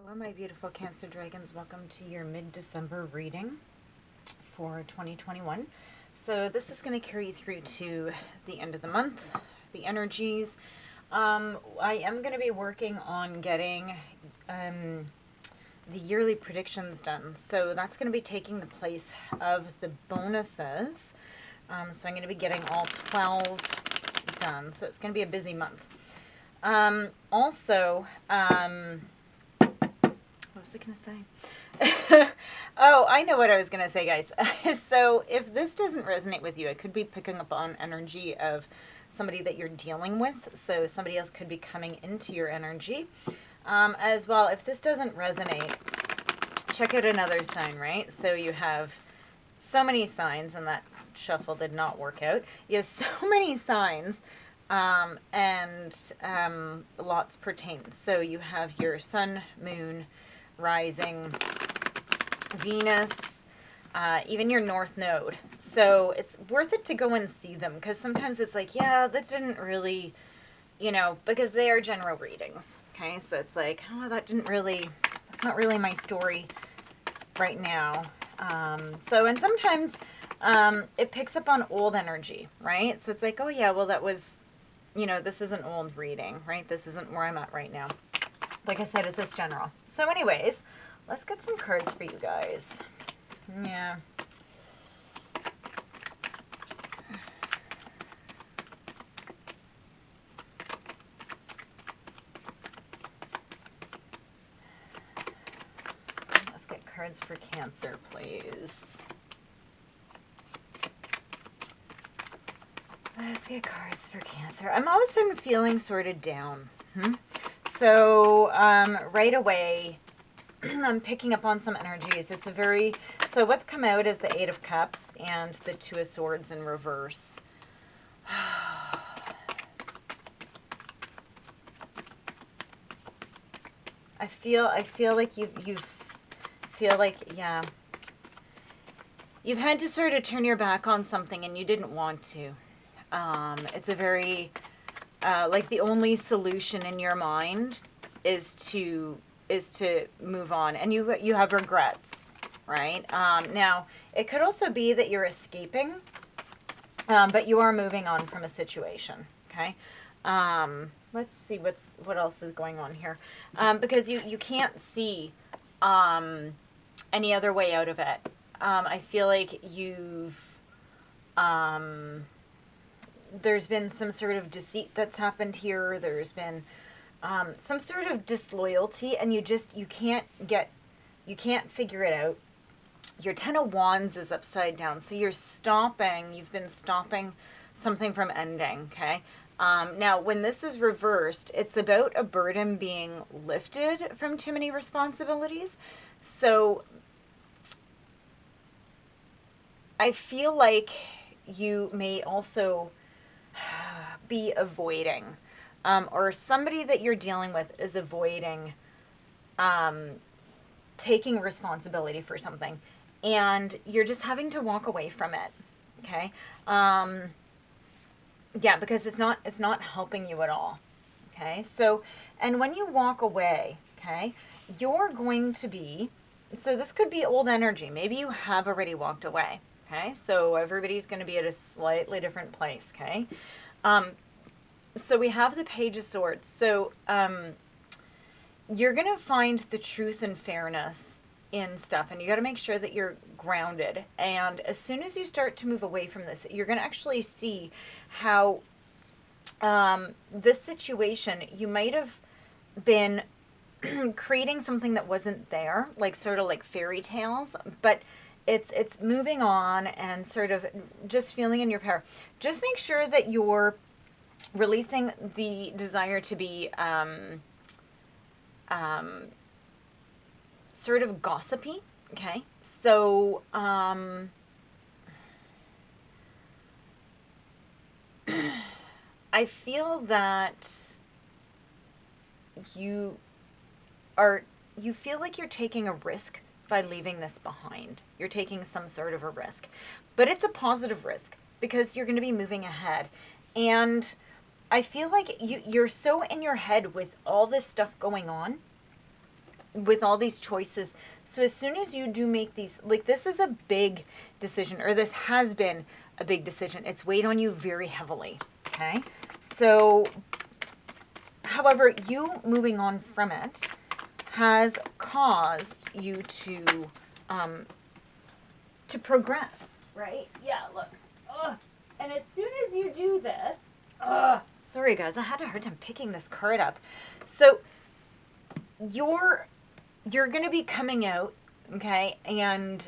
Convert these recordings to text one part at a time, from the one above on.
Hello my beautiful Cancer Dragons, welcome to your mid-December reading for 2021. So this is going to carry you through to the end of the month, the energies. I am going to be working on getting the yearly predictions done. So that's going to be taking the place of the bonuses. So I'm going to be getting all 12 done. So it's going to be a busy month. What was I going to say? Oh, I know what I was going to say, guys. So if this doesn't resonate with you, it could be picking up on energy of somebody that you're dealing with. So somebody else could be coming into your energy. As well, if this doesn't resonate, check out another sign, right? So you have so many signs, and that shuffle did not work out. You have so many signs, and lots pertain. So you have your sun, moon, rising, Venus, even your north node. So it's worth it to go and see them, because sometimes it's like, yeah, that didn't really, because they are general readings. Okay, so it's like, oh, that's not really my story right now. And sometimes it picks up on old energy, right? So it's like, oh yeah, well that was, this is an old reading, right? This isn't where I'm at right now. Like I said, it's this general. So anyways, let's get some cards for you guys. Yeah. Let's get cards for Cancer, please. Let's get cards for Cancer. I'm all of a sudden feeling sort of down. So right away, I'm picking up on some energies. It's a very, so what's come out is the Eight of Cups and the Two of Swords in reverse. I feel like yeah, you've had to sort of turn your back on something and you didn't want to. It's a very, like the only solution in your mind is to move on, and you have regrets, right? Now it could also be that you're escaping, but you are moving on from a situation. Okay. Let's see what else is going on here, because you can't see any other way out of it. I feel like there's been some sort of deceit that's happened here. There's been some sort of disloyalty, and you can't figure it out. Your Ten of Wands is upside down, so you've been stopping something from ending, okay? Now, when this is reversed, it's about a burden being lifted from too many responsibilities. So I feel like you may also be avoiding, or somebody that you're dealing with is avoiding taking responsibility for something, and you're just having to walk away from it. Okay. Yeah, because it's not helping you at all. Okay. So, and when you walk away, okay, you're going to be, so this could be old energy. Maybe you have already walked away. Okay. So everybody's going to be at a slightly different place. Okay. So we have the Page of Swords. So you're going to find the truth and fairness in stuff, and you got to make sure that you're grounded. And as soon as you start to move away from this, you're going to actually see how this situation, you might have been creating something that wasn't there, like sort of like fairy tales, but it's moving on and sort of just feeling in your power. Just make sure that you're releasing the desire to be sort of gossipy. Okay. So I feel that you feel like you're taking a risk by leaving this behind. You're taking some sort of a risk, but it's a positive risk because you're going to be moving ahead. And I feel like you're so in your head with all this stuff going on with all these choices. So as soon as you do make these, like this is a big decision, or this has been a big decision. It's weighed on you very heavily, okay? So, however, you moving on from it has caused you to progress, right? Yeah, look. Ugh. And as soon as you do this, sorry guys, I had a hard time picking this card up. So you're going to be coming out, okay? And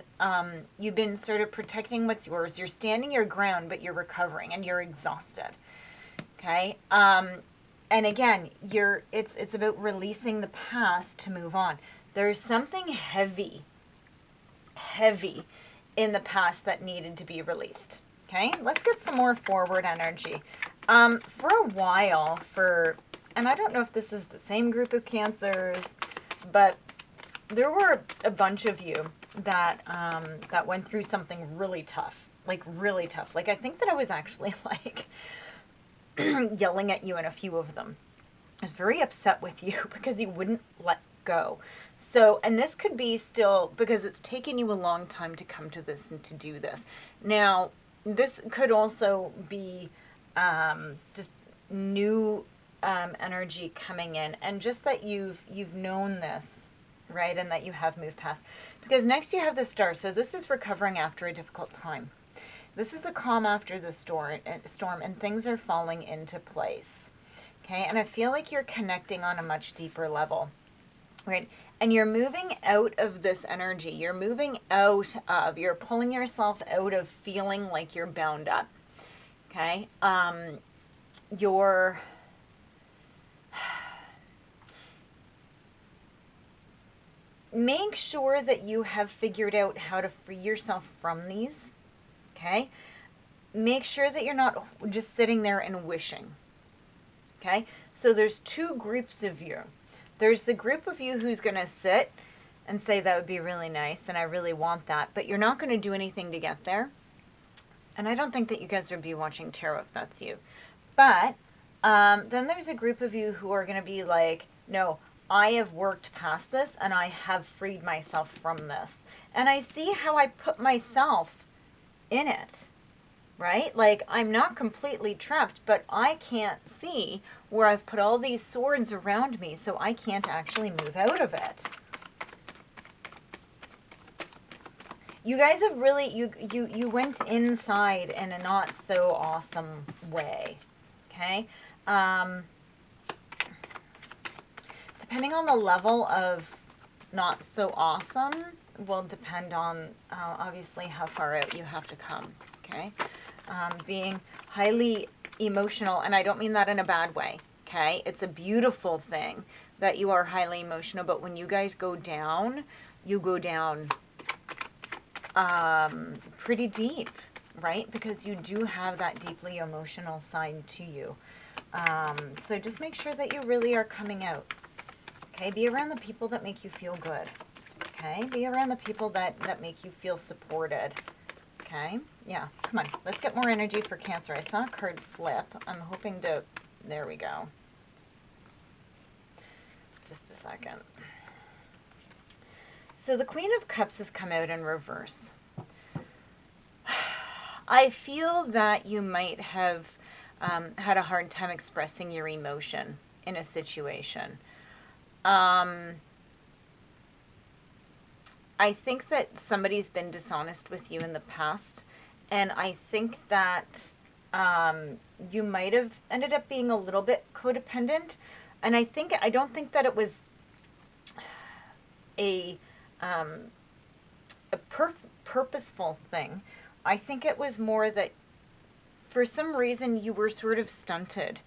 you've been sort of protecting what's yours. You're standing your ground, but you're recovering and you're exhausted, okay? And again, it's about releasing the past to move on. There's something heavy in the past that needed to be released. Okay, let's get some more forward energy. For a while, and I don't know if this is the same group of Cancers, but there were a bunch of you that that went through something really tough, like really tough. Like I think that I was actually like yelling at you in a few of them. I was very upset with you because you wouldn't let go. So, and this could be still because it's taken you a long time to come to this and to do this. Now, this could also be just new energy coming in, and just that you've known this, right, and that you have moved past. Because next you have the Star, so this is recovering after a difficult time. This is the calm after the storm, and things are falling into place. Okay, and I feel like you're connecting on a much deeper level, right? And you're moving out of this energy. You're moving out of, you're pulling yourself out of feeling like you're bound up. Okay? You're, make sure that you have figured out how to free yourself from these. Okay? Make sure that you're not just sitting there and wishing. Okay? So there's two groups of you. There's the group of you who's going to sit and say that would be really nice and I really want that, but you're not going to do anything to get there. And I don't think that you guys would be watching tarot if that's you. But then there's a group of you who are going to be like, no, I have worked past this and I have freed myself from this. And I see how I put myself in it. Right? Like, I'm not completely trapped, but I can't see where I've put all these swords around me, so I can't actually move out of it. You guys have really, you went inside in a not so awesome way, okay? Depending on the level of not so awesome will depend on, obviously, how far out you have to come, okay? Being highly emotional, and I don't mean that in a bad way, okay? It's a beautiful thing that you are highly emotional, but when you guys go down, you go down pretty deep, right? Because you do have that deeply emotional side to you. So just make sure that you really are coming out, okay? Be around the people that make you feel good, okay? Be around the people that make you feel supported. Okay, yeah, come on. Let's get more energy for Cancer. I saw a card flip. I'm hoping to, there we go. Just a second. So the Queen of Cups has come out in reverse. I feel that you might have had a hard time expressing your emotion in a situation. I think that somebody's been dishonest with you in the past, and I think that you might have ended up being a little bit codependent, and I don't think that it was a purposeful thing. I think it was more that for some reason you were sort of stunted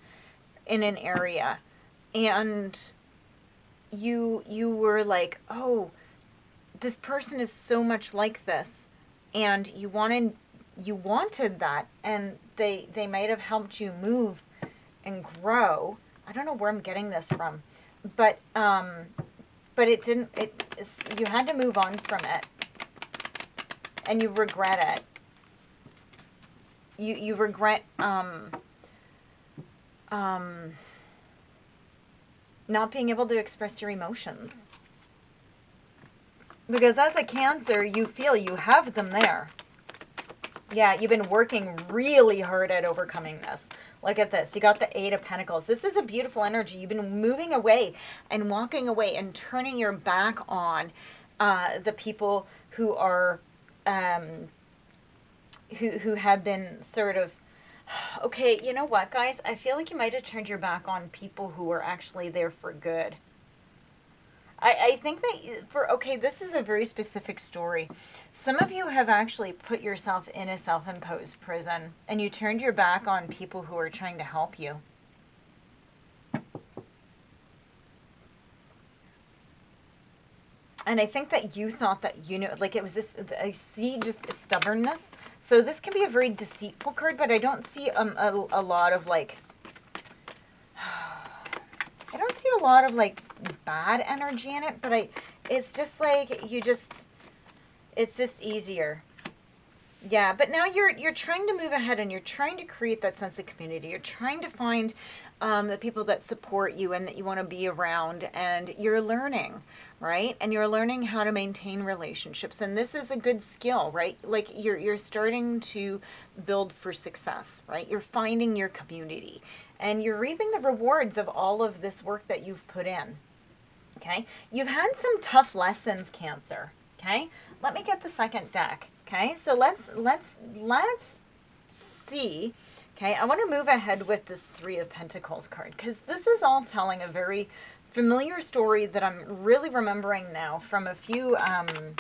in an area, and you were like, oh, this person is so much like this, and you wanted that, and they might have helped you move and grow. I don't know where I'm getting this from, but it didn't. You had to move on from it, and you regret it. You regret not being able to express your emotions. Because as a Cancer, you feel you have them there. Yeah, you've been working really hard at overcoming this. Look at this. You got the Eight of Pentacles. This is a beautiful energy. You've been moving away and walking away and turning your back on the people who are, who have been sort of, okay, you know what, guys? I feel like you might have turned your back on people who were actually there for good. I think that okay, this is a very specific story. Some of you have actually put yourself in a self-imposed prison and you turned your back on people who are trying to help you. And I think that you thought that you know, like it was this, I see just stubbornness. So this can be a very deceitful card, but I don't see a lot of like, I don't see a lot of like bad energy in it, but it's just like it's just easier. Yeah, but now you're trying to move ahead and you're trying to create that sense of community. You're trying to find the people that support you and that you want to be around, and you're learning, right? And you're learning how to maintain relationships, and this is a good skill, right? Like you're starting to build for success, right? You're finding your community, and you're reaping the rewards of all of this work that you've put in. Okay, you've had some tough lessons, Cancer. Okay, let me get the second deck. Okay, so let's see. Okay, I want to move ahead with this Three of Pentacles card because this is all telling a very familiar story that I'm really remembering now from a few and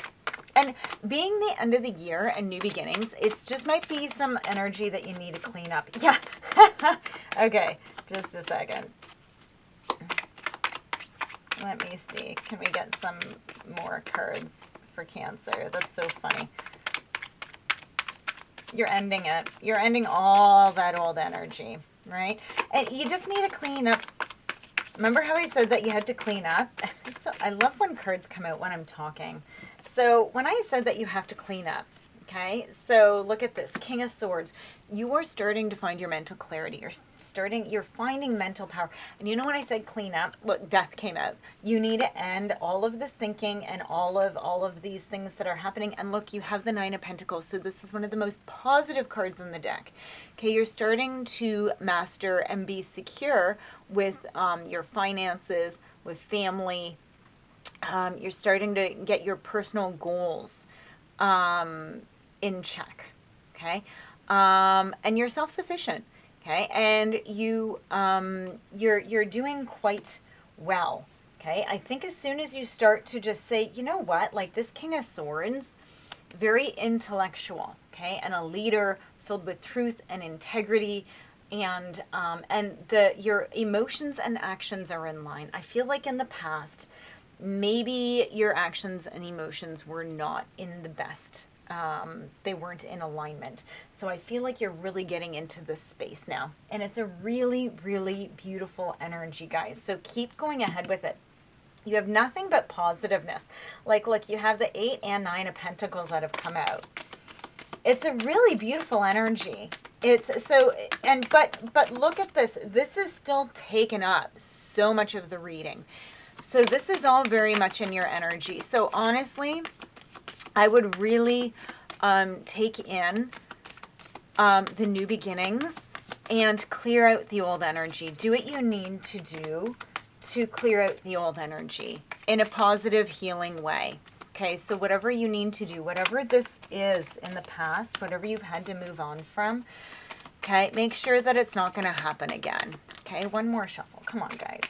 being the end of the year and new beginnings, it's just might be some energy that you need to clean up. Yeah. Okay, just a second. Let me see. Can we get some more cards for Cancer? That's so funny. You're ending it. You're ending all that old energy, right? And you just need to clean up. Remember how I said that you had to clean up? So I love when cards come out when I'm talking. So when I said that you have to clean up, okay? So look at this, King of Swords. You are starting to find your mental clarity. You're finding mental power. And you know when I said clean up, look, death came out. You need to end all of this thinking and all of these things that are happening. And look, you have the Nine of Pentacles. So this is one of the most positive cards in the deck. Okay, you're starting to master and be secure with your finances, with family. You're starting to get your personal goals in check, okay? And you're self-sufficient, okay? And you're doing quite well, okay? I think as soon as you start to just say, you know what, like this King of Swords, very intellectual, okay? And a leader filled with truth and integrity, and your emotions and actions are in line. I feel like in the past, maybe your actions and emotions were not in the best. They weren't in alignment. So I feel like you're really getting into this space now. And it's a really, really beautiful energy, guys. So keep going ahead with it. You have nothing but positiveness. Like, look, you have the 8 and 9 of Pentacles that have come out. It's a really beautiful energy. It's so, and but look at this. This is still taken up so much of the reading. So this is all very much in your energy. So honestly, I would really take in the new beginnings and clear out the old energy. Do what you need to do to clear out the old energy in a positive, healing way. Okay, so whatever you need to do, whatever this is in the past, whatever you've had to move on from, okay, make sure that it's not going to happen again. Okay, one more shuffle. Come on, guys.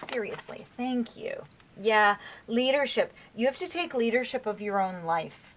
Seriously, thank you. Yeah, leadership. You have to take leadership of your own life.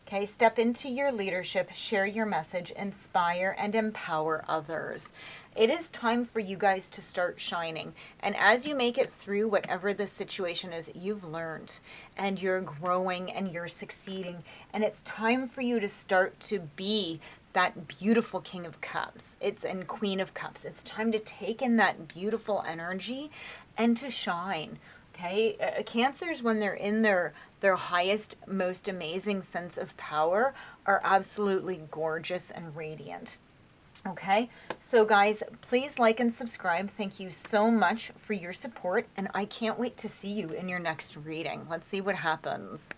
Okay, step into your leadership, share your message, inspire and empower others. It is time for you guys to start shining. And as you make it through whatever the situation is, you've learned and you're growing and you're succeeding. And it's time for you to start to be that beautiful King of Cups. And Queen of Cups. It's time to take in that beautiful energy and to shine. Okay, Cancers, when they're in their highest, most amazing sense of power, are absolutely gorgeous and radiant. Okay, so guys, please like and subscribe. Thank you so much for your support, and I can't wait to see you in your next reading. Let's see what happens.